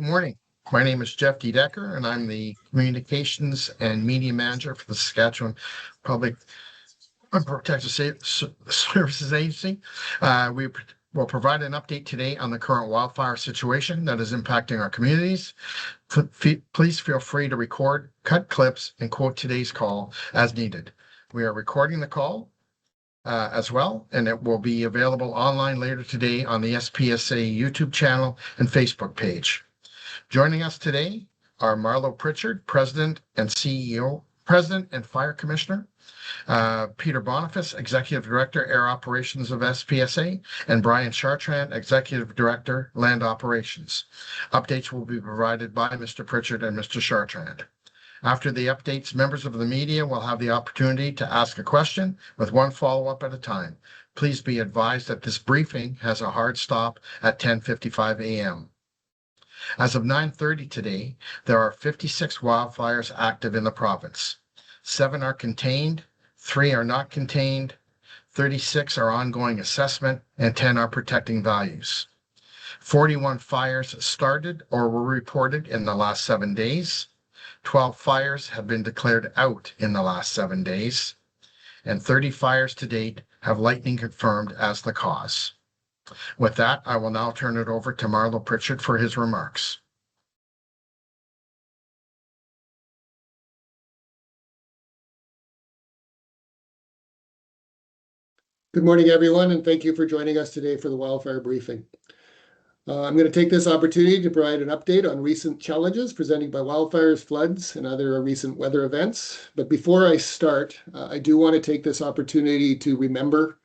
Good morning. My name is Jeff D. Decker, and I'm the Communications and Media Manager for the Saskatchewan Public Protective Services Agency. We will provide an update today on the current wildfire situation that is impacting our communities. Please feel free to record, cut clips, and quote today's call as needed. We are recording the call as well, and it will be available online later today on the SPSA YouTube channel and Facebook page. Joining us today are Marlo Pritchard, President and Fire Commissioner, Peter Boniface, Executive Director, Air Operations of SPSA, and Brian Chartrand, Executive Director, Land Operations. Updates will be provided by Mr. Pritchard and Mr. Chartrand. After the updates, members of the media will have the opportunity to ask a question with one follow-up at a time. Please be advised that this briefing has a hard stop at 10:55 a.m. As of 9:30 today, there are 56 wildfires active in the province. 7 are contained, 3 are not contained, 36 are ongoing assessment, and 10 are protecting values. 41 fires started or were reported in the last 7 days. 12 fires have been declared out in the last 7 days, and 30 fires to date have lightning confirmed as the cause. With that, I will now turn it over to Marlo Pritchard for his remarks. Good morning, everyone, and thank you for joining us today for the wildfire briefing. I'm going to take this opportunity to provide an update on recent challenges presented by wildfires, floods, and other recent weather events. But before I start, I do want to take this opportunity to remember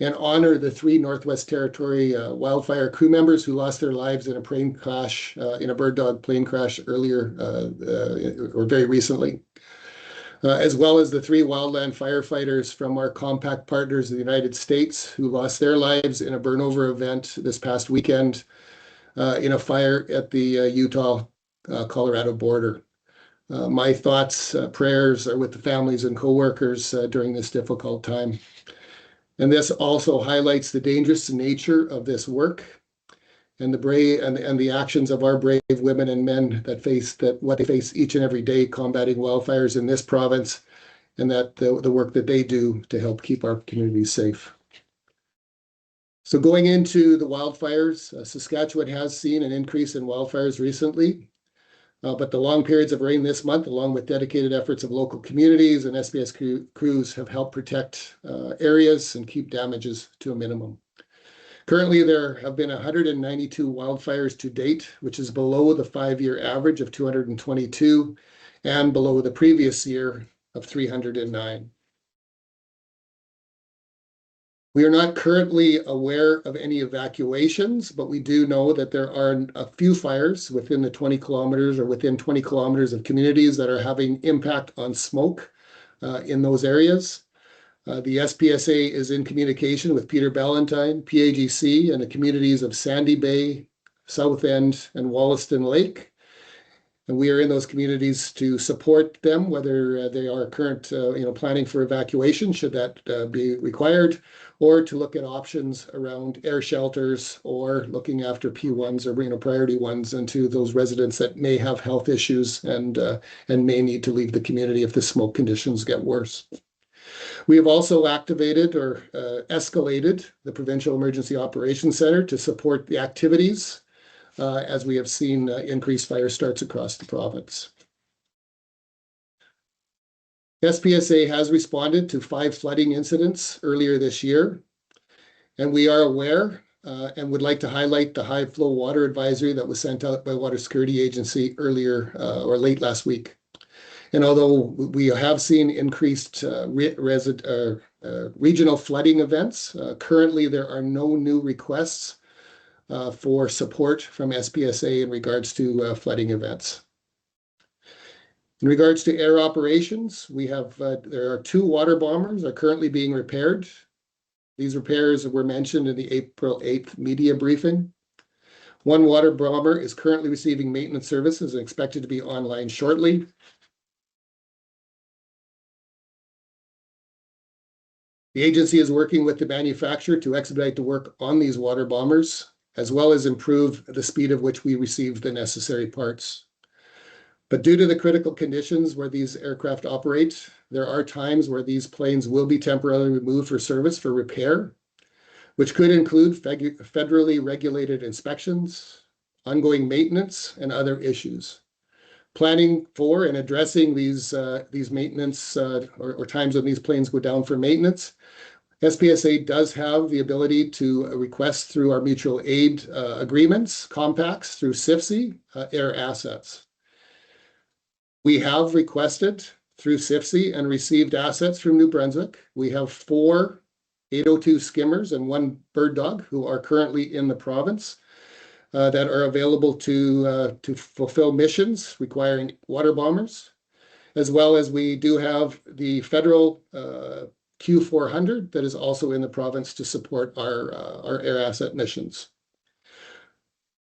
and honor the 3 Northwest Territory wildfire crew members who lost their lives in a plane crash, in a bird dog plane crash earlier or very recently, as well as the 3 wildland firefighters from our compact partners in the United States who lost their lives in a burnover event this past weekend in a fire at the Utah-Colorado border. My thoughts, prayers are with the families and coworkers during this difficult time. And this also highlights the dangerous nature of this work and the actions of our brave women and men what they face each and every day combating wildfires in this province, and that the work that they do to help keep our communities safe. So going into the wildfires, Saskatchewan has seen an increase in wildfires recently, but the long periods of rain this month, along with dedicated efforts of local communities and SPS crews, have helped protect areas and keep damages to a minimum. Currently, there have been 192 wildfires to date, which is below the 5-year average of 222 and below the previous year of 309. We are not currently aware of any evacuations, but we do know that there are a few fires within the 20 kilometers or within 20 kilometers of communities that are having impact on smoke in those areas. The SPSA is in communication with Peter Ballantyne, PAGC, and the communities of Sandy Bay, South End, and Wollaston Lake. And we are in those communities to support them, whether they are current, planning for evacuation, should that be required, or to look at options around air shelters or looking after P1s or priority ones into those residents that may have health issues and may need to leave the community if the smoke conditions get worse. We have also activated or escalated the Provincial Emergency Operations Center to support the activities as we have seen increased fire starts across the province. SPSA has responded to 5 flooding incidents earlier this year, and we are aware and would like to highlight the high flow water advisory that was sent out by Water Security Agency earlier or late last week. And although we have seen increased regional flooding events, currently there are no new requests for support from SPSA in regards to flooding events. In regards to air operations, there are 2 water bombers are currently being repaired. These repairs were mentioned in the April 8th media briefing. 1 water bomber is currently receiving maintenance services and expected to be online shortly. The agency is working with the manufacturer to expedite the work on these water bombers. as well as improve the speed of which we receive the necessary parts. But due to the critical conditions where these aircraft operate, there are times where these planes will be temporarily removed for service for repair, which could include federally regulated inspections, ongoing maintenance, and other issues. Planning for and addressing these maintenance or times when these planes go down for maintenance, SPSA does have the ability to request through our mutual aid agreements, compacts through SPSA, air assets. We have requested through SPSA and received assets from New Brunswick. We have 4 802 skimmers and 1 bird dog who are currently in the province that are available to fulfill missions requiring water bombers, as well as we do have the federal Q400 that is also in the province to support our air asset missions.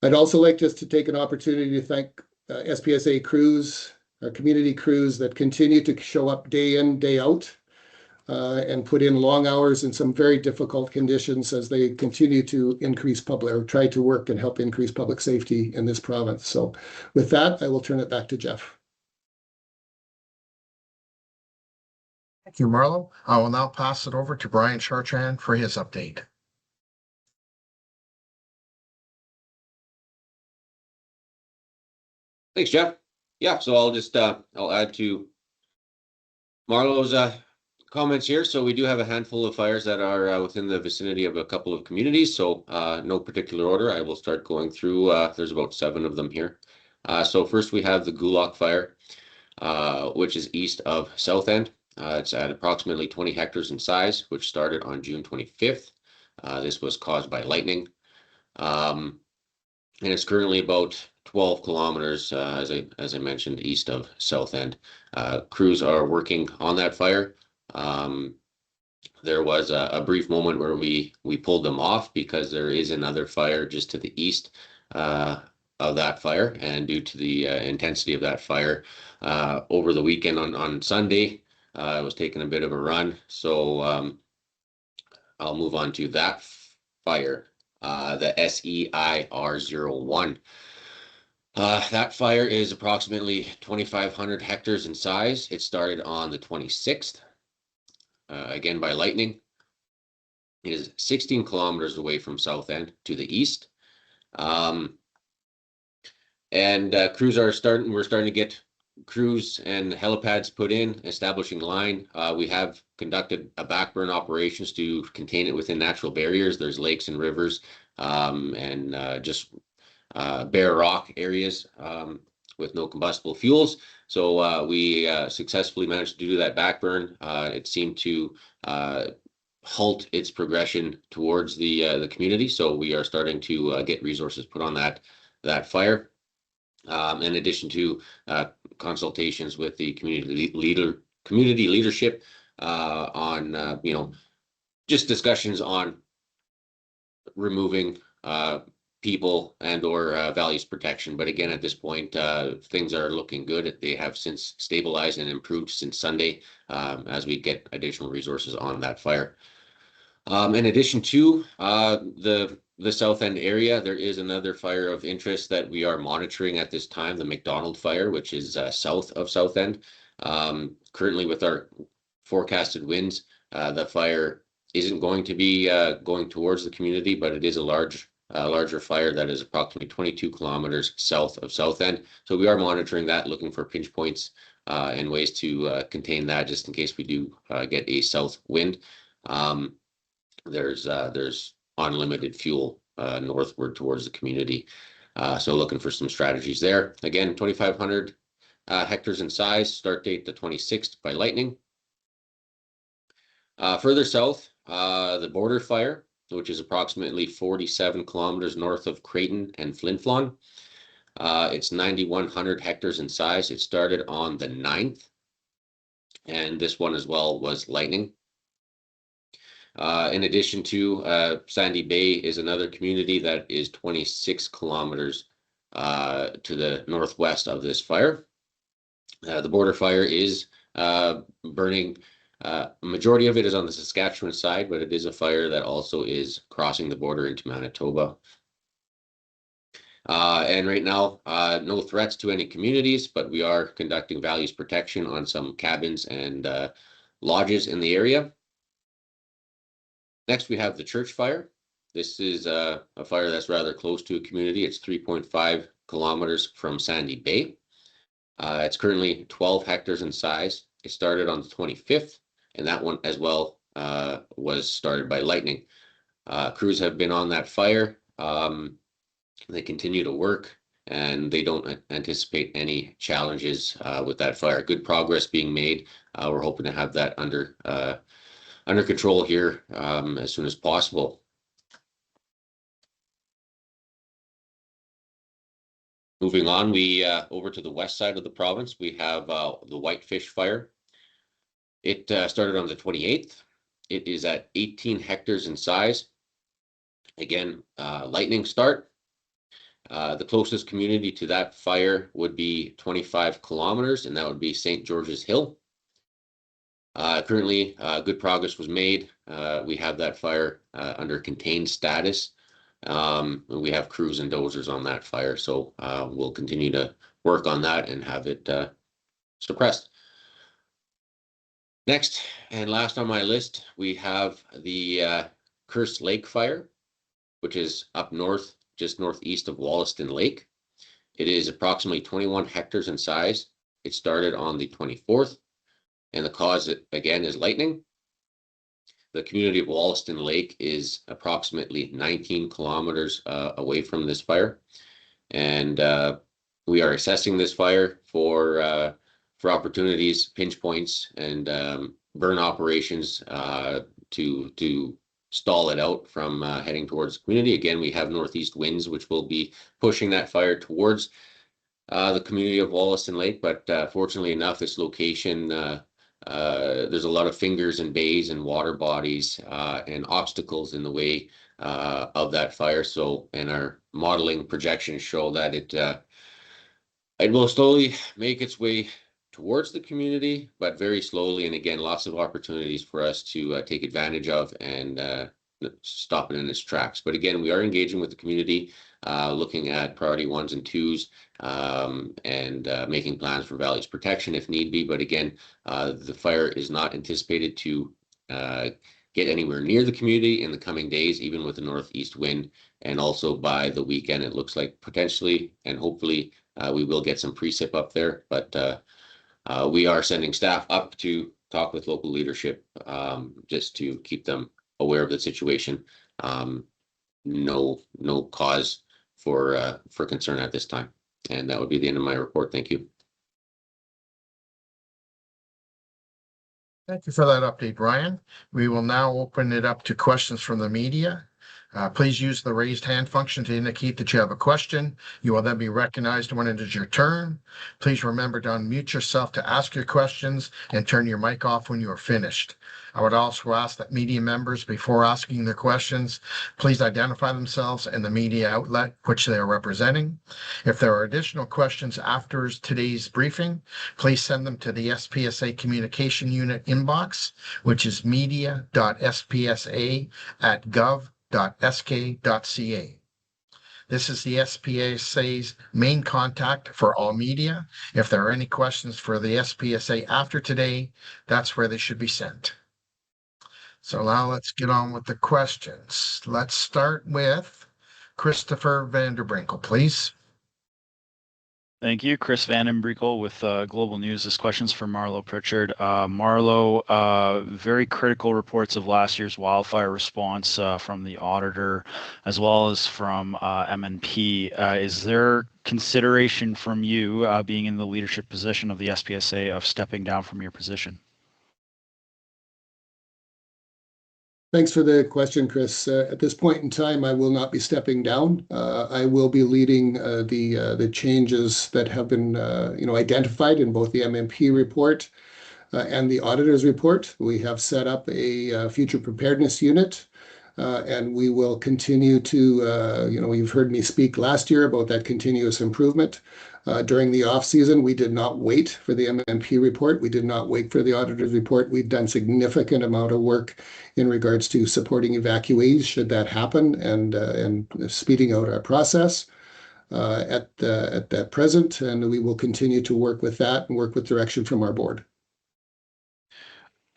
I'd also like just to take an opportunity to thank SPSA crews, our community crews that continue to show up day in, day out, and put in long hours in some very difficult conditions as they continue to increase or try to work and help increase public safety in this province. So with that, I will turn it back to Jeff. Thank you, Marlo. I will now pass it over to Brian Chartrand for his update. Thanks, Jeff. Yeah, so I'll just I'll add to Marlo's comments here. So we do have a handful of fires that are within the vicinity of a couple of communities. So no particular order. I will start going through. There's about 7 of them here. So first we have the Gulak fire, which is east of South End. It's at approximately 20 hectares in size, which started on June 25th. This was caused by lightning. And it's currently about 12 kilometers, as I mentioned, east of South End. Crews are working on that fire. There was a brief moment where we pulled them off because there is another fire just to the east of that fire, and due to the intensity of that fire over the weekend on Sunday, I was taking a bit of a run. So I'll move on to that fire, the SEIR01. That fire is approximately 2,500 hectares in size. It started on the 26th. Again, by lightning. It is 16 kilometers away from South End to the east. Crews are starting, we're starting to get crews and helipads put in, establishing line. We have conducted a backburn operations to contain it within natural barriers. There's lakes and rivers and just bare rock areas with no combustible fuels. So we successfully managed to do that backburn. It seemed to halt its progression towards the community. So we are starting to get resources put on that fire. In addition to consultations with the community leadership on just discussions on removing people and or values protection. But again, at this point, things are looking good. They have since stabilized and improved since Sunday as we get additional resources on that fire. In addition to the South End area, there is another fire of interest that we are monitoring at this time, the McDonald fire, which is south of South End. Currently, with our forecasted winds, the fire isn't going to be going towards the community, but it is a larger fire that is approximately 22 kilometers south of South End. So we are monitoring that, looking for pinch points and ways to contain that, just in case we do get a south wind. There's unlimited fuel northward towards the community. So looking for some strategies there. Again, 2,500 hectares in size, start date the 26th by lightning. Further south, the border fire, which is approximately 47 kilometers north of Creighton and Flin Flon. It's 9,100 hectares in size. It started on the 9th, and this one as well was lightning. In addition to Sandy Bay is another community that is 26 kilometers to the northwest of this fire. The border fire is burning. A majority of it is on the Saskatchewan side, but it is a fire that also is crossing the border into Manitoba. And right now, no threats to any communities, but we are conducting values protection on some cabins and lodges in the area. Next, we have the church fire. This is a fire that's rather close to a community. It's 3.5 kilometers from Sandy Bay. It's currently 12 hectares in size. It started on the 25th, and that one as well was started by lightning. Crews have been on that fire. They continue to work, and they don't anticipate any challenges with that fire. Good progress being made. We're hoping to have that under control here as soon as possible. Moving on, we over to the west side of the province, we have the Whitefish fire. It started on the 28th. It is at 18 hectares in size. Again, lightning start. The closest community to that fire would be 25 kilometers, and that would be St. George's Hill. Currently, good progress was made. We have that fire under contained status. We have crews and dozers on that fire, so we'll continue to work on that and have it suppressed. Next and last on my list, we have the Curse Lake fire, which is up north, just northeast of Wollaston Lake. It is approximately 21 hectares in size. It started on the 24th, and the cause, again, is lightning. The community of Wollaston Lake is approximately 19 kilometers away from this fire. And we are assessing this fire for opportunities, pinch points, and burn operations to stall it out from heading towards the community. Again, we have northeast winds, which will be pushing that fire towards the community of Wollaston Lake. But fortunately enough, this location, there's a lot of fingers and bays and water bodies and obstacles in the way of that fire. So, and our modeling projections show that it will slowly make its way towards the community, but very slowly. And again, lots of opportunities for us to take advantage of and stop it in its tracks. But again, we are engaging with the community, looking at priority 1s and 2s, and making plans for values protection if need be. But again, the fire is not anticipated to get anywhere near the community in the coming days, even with the northeast wind. And also by the weekend, it looks like potentially and hopefully we will get some precip up there. But we are sending staff up to talk with local leadership just to keep them aware of the situation. No cause for concern at this time. And that would be the end of my report. Thank you. Thank you for that update, Ryan. We will now open it up to questions from the media. Please use the raised hand function to indicate that you have a question. You will then be recognized when it is your turn. Please remember to unmute yourself to ask your questions and turn your mic off when you are finished. I would also ask that media members, before asking their questions, please identify themselves and the media outlet which they are representing. If there are additional questions after today's briefing, please send them to the SPSA Communication Unit inbox, which is media.spsa@gov.sk.ca. This is the SPSA's main contact for all media. If there are any questions for the SPSA after today, that's where they should be sent. So now let's get on with the questions. Let's start with Christopher Vanderbrinkel, please. Thank you. Chris Vandenbrinkel with Global News. This question's for Marlo Pritchard. Marlo, very critical reports of last year's wildfire response from the auditor as well as from MNP. Is there consideration from you being in the leadership position of the SPSA of stepping down from your position? Thanks for the question, Chris. At this point in time, I will not be stepping down. I will be leading the changes that have been identified in both the MMP report and the auditor's report. We have set up a future preparedness unit, and we will continue to, you've heard me speak last year about that continuous improvement. During the off season, we did not wait for the MMP report. We did not wait for the auditor's report. We've done significant amount of work in regards to supporting evacuees should that happen and speeding out our process. at that present, and we will continue to work with that and work with direction from our board.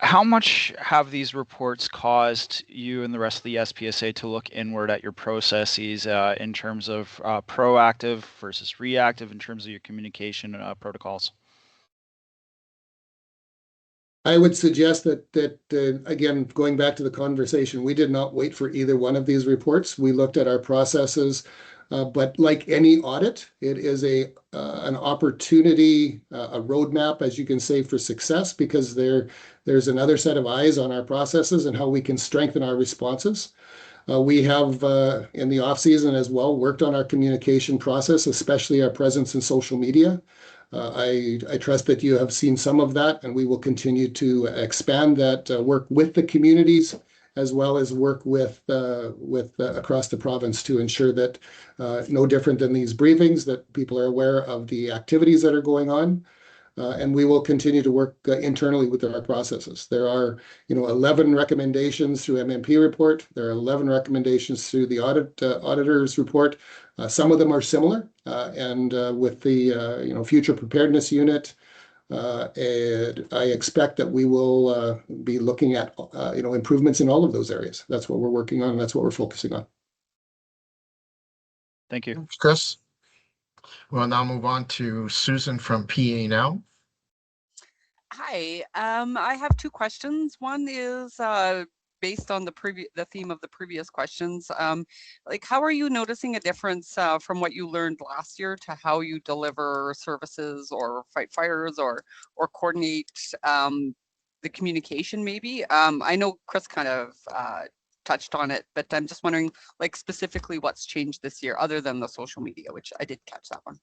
How much have these reports caused you and the rest of the SPSA to look inward at your processes in terms of proactive versus reactive in terms of your communication protocols? I would suggest that again, going back to the conversation, we did not wait for either one of these reports. We looked at our processes, but like any audit, it is an opportunity, a roadmap, as you can say, for success, because there's another set of eyes on our processes and how we can strengthen our responses. We have, in the off season as well, worked on our communication process, especially our presence in social media. I trust that you have seen some of that, and we will continue to expand that work with the communities, as well as work with across the province to ensure that no different than these briefings, that people are aware of the activities that are going on. And we will continue to work internally with our processes. There are, 11 recommendations through MMP report. There are 11 recommendations through the auditor's report. Some of them are similar, and with the future preparedness unit, and I expect that we will be looking at improvements in all of those areas. That's what we're working on, and that's what we're focusing on. Thank you. Thanks, Chris. We'll now move on to Susan from PA Now. Hi, I have two questions. One is based on the theme of the previous questions. Like, how are you noticing a difference from what you learned last year to how you deliver services or fight fires or coordinate the communication? Maybe I know Chris kind of touched on it, but I'm just wondering, like, specifically what's changed this year other than the social media, which I did catch that one.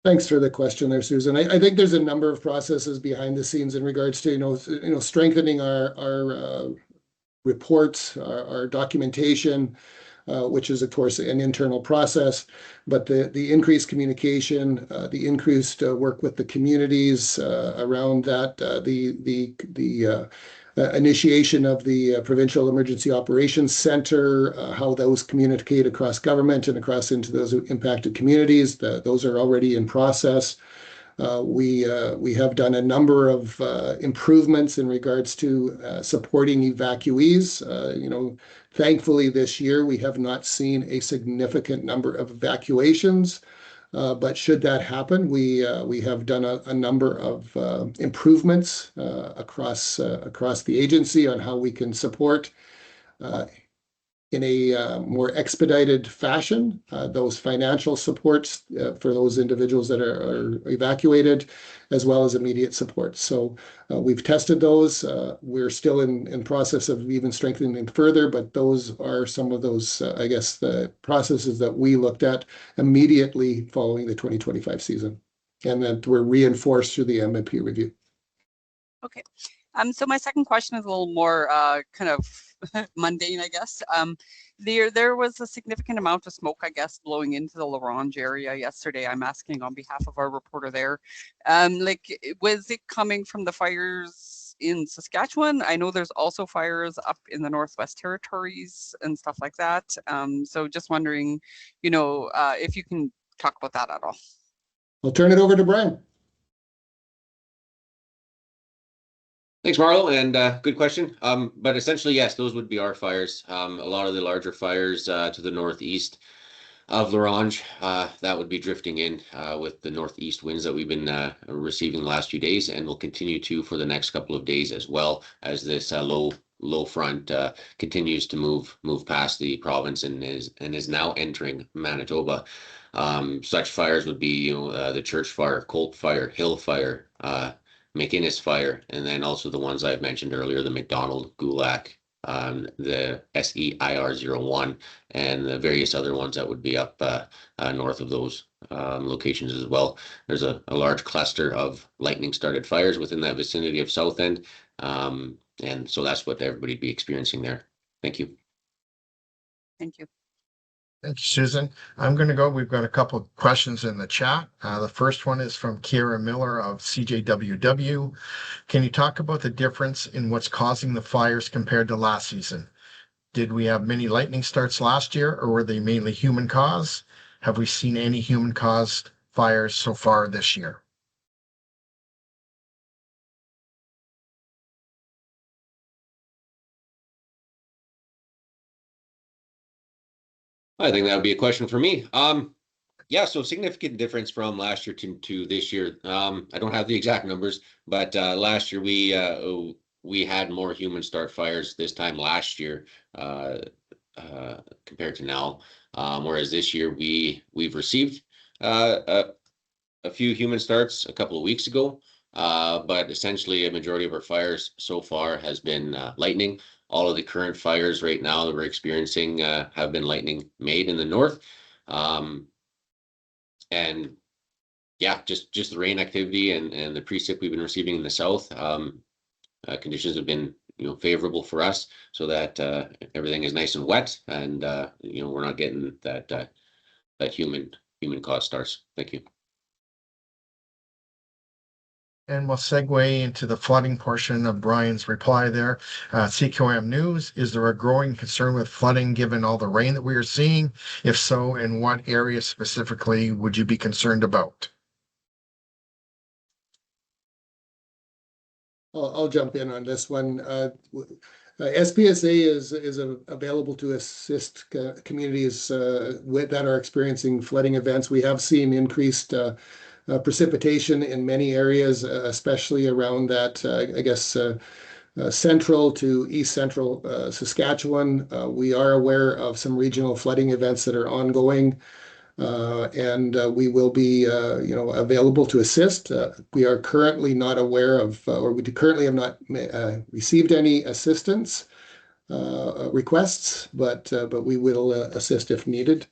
Thanks for the question there, Susan. I think there's a number of processes behind the scenes in regards to strengthening our reports, our documentation, which is of course an internal process, but the increased communication, the increased work with the communities around that, the initiation of the Provincial Emergency Operations Center, how those communicate across government and across into those impacted communities. Those are already in process. We have done a number of improvements in regards to supporting evacuees. Thankfully this year we have not seen a significant number of evacuations. But should that happen, we have done a number of improvements across the agency on how we can support in a more expedited fashion those financial supports for those individuals that are evacuated, as well as immediate support. So we've tested those. We're still in process of even strengthening them further, but those are some of those, I guess, the processes that we looked at immediately following the 2025 season, and that were reinforced through the MMP review. Okay. So my second question is a little more kind of mundane, I guess. There was a significant amount of smoke, I guess, blowing into the La Ronge area yesterday. I'm asking on behalf of our reporter there. Was it coming from the fires in Saskatchewan? I know there's also fires up in the Northwest Territories and stuff like that. So just wondering, if you can talk about that at all. I'll turn it over to Brian. Thanks, Marlo, and good question. But essentially, yes, those would be our fires. A lot of the larger fires to the northeast of La Ronge, that would be drifting in with the northeast winds that we've been receiving the last few days, and will continue to for the next couple of days as well, as this low front continues to move past the province and is now entering Manitoba. Such fires would be the Church Fire, Colt Fire, Hill Fire, McInnes Fire, and then also the ones I've mentioned earlier, the McDonald, Gulak, the SEIR-01, and the various other ones that would be up north of those locations as well. There's a large cluster of lightning-started fires within that vicinity of South End, and so that's what everybody would be experiencing there. Thank you. Thank you. Thank you, Susan. I'm going to go. We've got a couple of questions in the chat. The first one is from Kira Miller of CJWW. Can you talk about the difference in what's causing the fires compared to last season? Did we have many lightning starts last year, or were they mainly human caused? Have we seen any human caused fires so far this year? I think that would be a question for me. Yeah, so significant difference from last year to this year. I don't have the exact numbers, but last year we had more human start fires this time last year compared to now. Whereas this year we've received a few human starts a couple of weeks ago, but essentially a majority of our fires so far has been lightning. All of the current fires right now that we're experiencing have been lightning made in the north. And yeah, just the rain activity and the precip we've been receiving in the south. Conditions have been favorable for us, so that everything is nice and wet, and we're not getting that human caused starts. Thank you. And we'll segue into the flooding portion of Brian's reply there. CQM News, is there a growing concern with flooding given all the rain that we are seeing? If so, in what area specifically would you be concerned about? I'll jump in on this one. SPSA is available to assist communities that are experiencing flooding events. We have seen increased precipitation in many areas, especially around that, I guess, central to east central Saskatchewan. We are aware of some regional flooding events that are ongoing, and we will be, available to assist. We are currently not aware of, or we currently have not received any assistance requests, but we will assist if needed.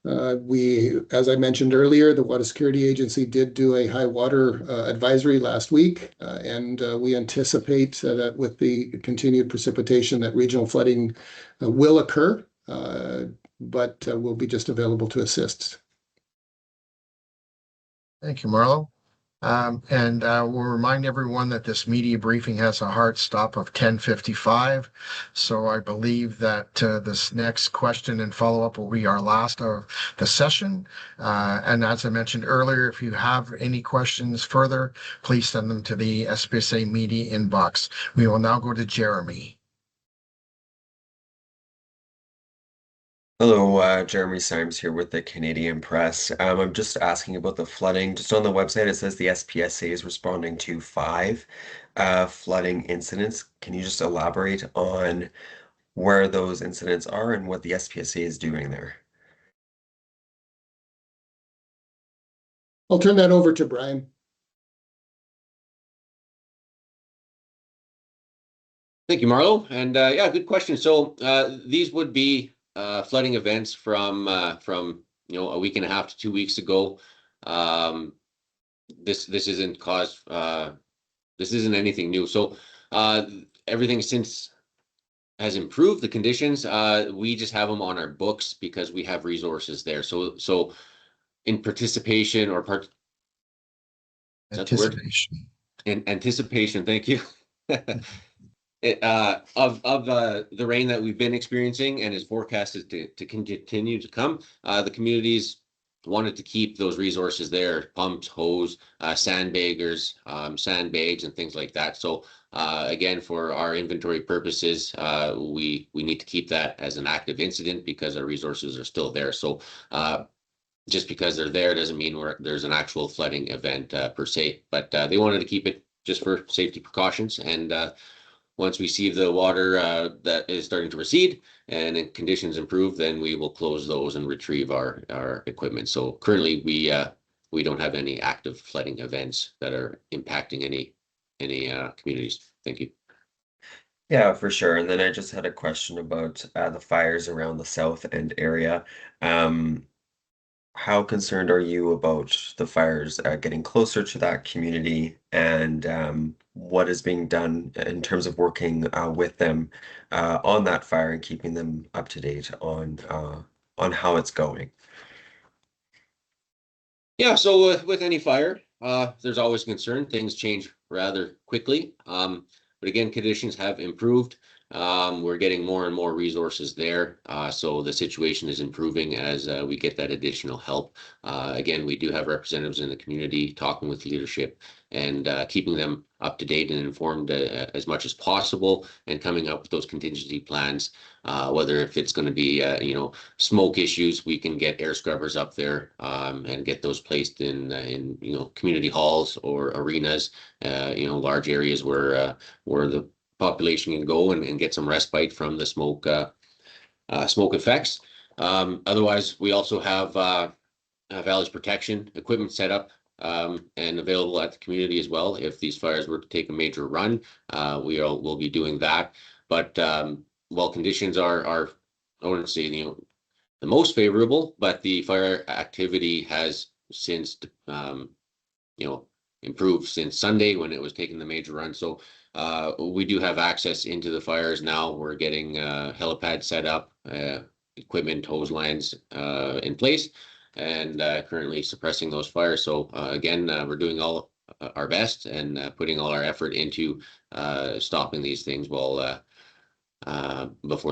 As I mentioned earlier, the Water Security Agency did do a high water advisory last week, and we anticipate that with the continued precipitation that regional flooding will occur, but will be just available to assist. Thank you, Marlo. And we'll remind everyone that this media briefing has a hard stop of 10:55. So I believe that this next question and follow-up will be our last of the session. And as I mentioned earlier, if you have any questions further, please send them to the SPSA media inbox. We will now go to Jeremy. Hello, Jeremy Symes here with the Canadian Press. I'm just asking about the flooding. Just on the website, it says the SPSA is responding to 5 flooding incidents. Can you just elaborate on where those incidents are and what the SPSA is doing there? I'll turn that over to Brian. Thank you, Marlo. And yeah, good question. So these would be flooding events from a week and a half to 2 weeks ago. This isn't caused. This isn't anything new. So everything since has improved. The conditions we just have them on our books because we have resources there. So in participation or Anticipation. In anticipation. Thank you. Of the rain that we've been experiencing and is forecasted to continue to come, the communities wanted to keep those resources there: pumps, hose, sandbaggers, sandbags, and things like that. So again, for our inventory purposes, we need to keep that as an active incident because our resources are still there. So just because they're there doesn't mean there's an actual flooding event per se, but they wanted to keep it just for safety precautions. And once we see the water that is starting to recede and conditions improve, then we will close those and retrieve our equipment. So currently we don't have any active flooding events that are impacting any communities. Thank you. Yeah, for sure. And then I just had a question about the fires around the South End area. How concerned are you about the fires getting closer to that community, and what is being done in terms of working with them on that fire and keeping them up to date on how it's going? Yeah, so with any fire, there's always concern. Things change rather quickly. But again, conditions have improved. We're getting more and more resources there. So the situation is improving as we get that additional help. Again, we do have representatives in the community talking with leadership and keeping them up to date and informed as much as possible, and coming up with those contingency plans. Whether if it's going to be smoke issues, we can get air scrubbers up there and get those placed in community halls or arenas, large areas where the population can go and get some respite from the smoke effects. Otherwise, we also have Valley's protection equipment set up and available at the community as well. If these fires were to take a major run, we'll be doing that. But while conditions are, I wouldn't say the most favorable, but the fire activity has since improved since Sunday when it was taking the major run. So we do have access into the fires now. We're getting helipad set up, equipment, hose lines in place, and currently suppressing those fires. So again, we're doing all our best and putting all our effort into stopping these things before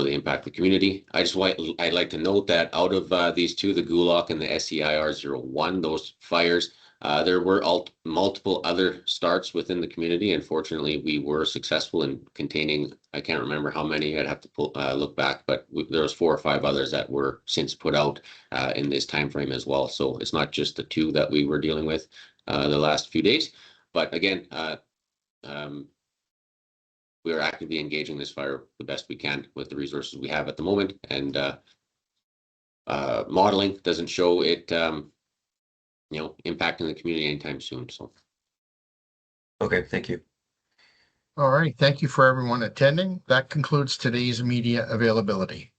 they impact the community. I'd like to note that out of these two, the Gulak and the SCIR-01, those fires, there were multiple other starts within the community. Unfortunately, we were successful in containing, I can't remember how many, I'd have to look back, but there was 4 or 5 others that were since put out in this time frame as well. So it's not just the 2 that we were dealing with the last few days. But again, we are actively engaging this fire the best we can with the resources we have at the moment. And modeling doesn't show it impacting the community anytime soon. So Okay, thank you. All right. Thank you for everyone attending. That concludes today's media availability.